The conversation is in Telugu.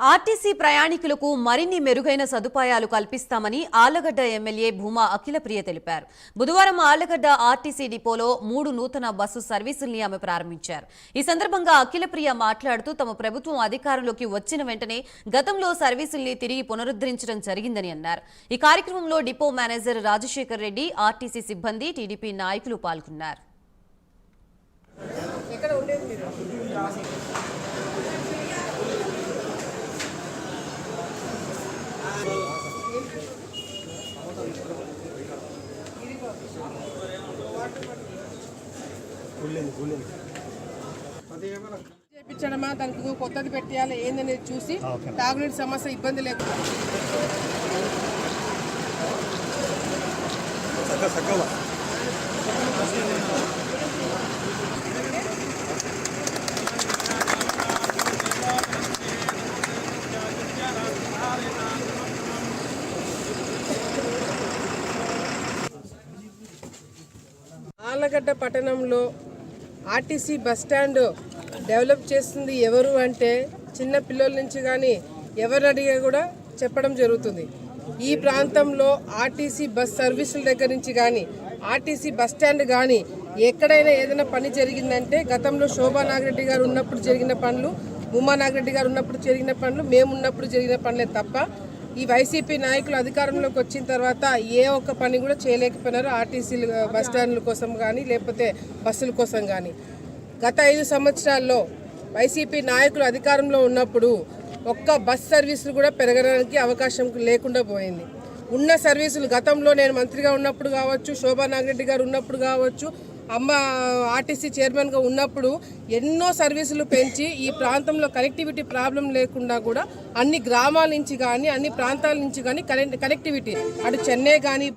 ఆర్టీసీ ప్రయాణికులకు మరిన్ని మెరుగైన సదుపాయాలు కల్పిస్తామని ఆళ్లగడ్డ ఎమ్మెల్యే భూమా అఖిలప్రియ తెలిపారు. బుధవారం ఆళ్లగడ్డ ఆర్టీసీ డిపోలో 3 నూతన బస్సు సర్వీసుల్ని ఆమె ప్రారంభించారు. ఈ సందర్భంగా అఖిలప్రియ మాట్లాడుతూ తమ ప్రభుత్వం అధికారంలోకి వచ్చిన వెంటనే గతంలో సర్వీసుల్ని తిరిగి పునరుద్ధరించడం జరిగిందని అన్నారు. ఈ కార్యక్రమంలో depot manager Rajasekhar Reddy, RTC సిబ్బంది, టీడీపీ నాయకులు పాల్గొన్నారు. చేయించడమా దానికి కొత్తది పెట్టాలి ఏందనేది చూసి తాగునీటి సమస్య ఇబ్బంది లేకుండా ఆళ్లగడ్డ పట్టణంలో ఆర్టీసీ బస్టాండ్ డెవలప్ చేస్తుంది ఎవరు అంటే చిన్న పిల్లల నుంచి కానీ ఎవరు అడిగా కూడా చెప్పడం జరుగుతుంది. ఈ ప్రాంతంలో ఆర్టీసీ బస్ సర్వీసుల దగ్గర నుంచి కానీ ఆర్టీసీ బస్టాండ్ కానీ ఎక్కడైనా ఏదైనా పని జరిగిందంటే గతంలో శోభా నాగిరెడ్డి గారు ఉన్నప్పుడు జరిగిన పనులు, ఉమా నాగిరెడ్డి గారు ఉన్నప్పుడు జరిగిన పనులు, మేము ఉన్నప్పుడు జరిగిన పనులే తప్ప ఈ వైసీపీ నాయకులు అధికారంలోకి వచ్చిన తర్వాత ఏ ఒక్క పని కూడా చేయలేకపోయినారు. ఆర్టీసీ బస్టాండ్ల కోసం కానీ లేకపోతే బస్సుల కోసం కానీ గత 5 సంవత్సరాల్లో వైసీపీ నాయకులు అధికారంలో ఉన్నప్పుడు ఒక్క బస్ సర్వీసులు కూడా పెరగడానికి అవకాశం లేకుండా పోయింది. ఉన్న సర్వీసులు గతంలో నేను మంత్రిగా ఉన్నప్పుడు కావచ్చు, శోభా నాగిరెడ్డి గారు ఉన్నప్పుడు కావచ్చు, అమ్మ ఆర్టీసీ చైర్మన్గా ఉన్నప్పుడు ఎన్నో సర్వీసులు పెంచి ఈ ప్రాంతంలో కనెక్టివిటీ ప్రాబ్లం లేకుండా కూడా అన్ని గ్రామాల నుంచి కానీ అన్ని ప్రాంతాల నుంచి కానీ కనెక్టివిటీ అటు చెన్నై కానీ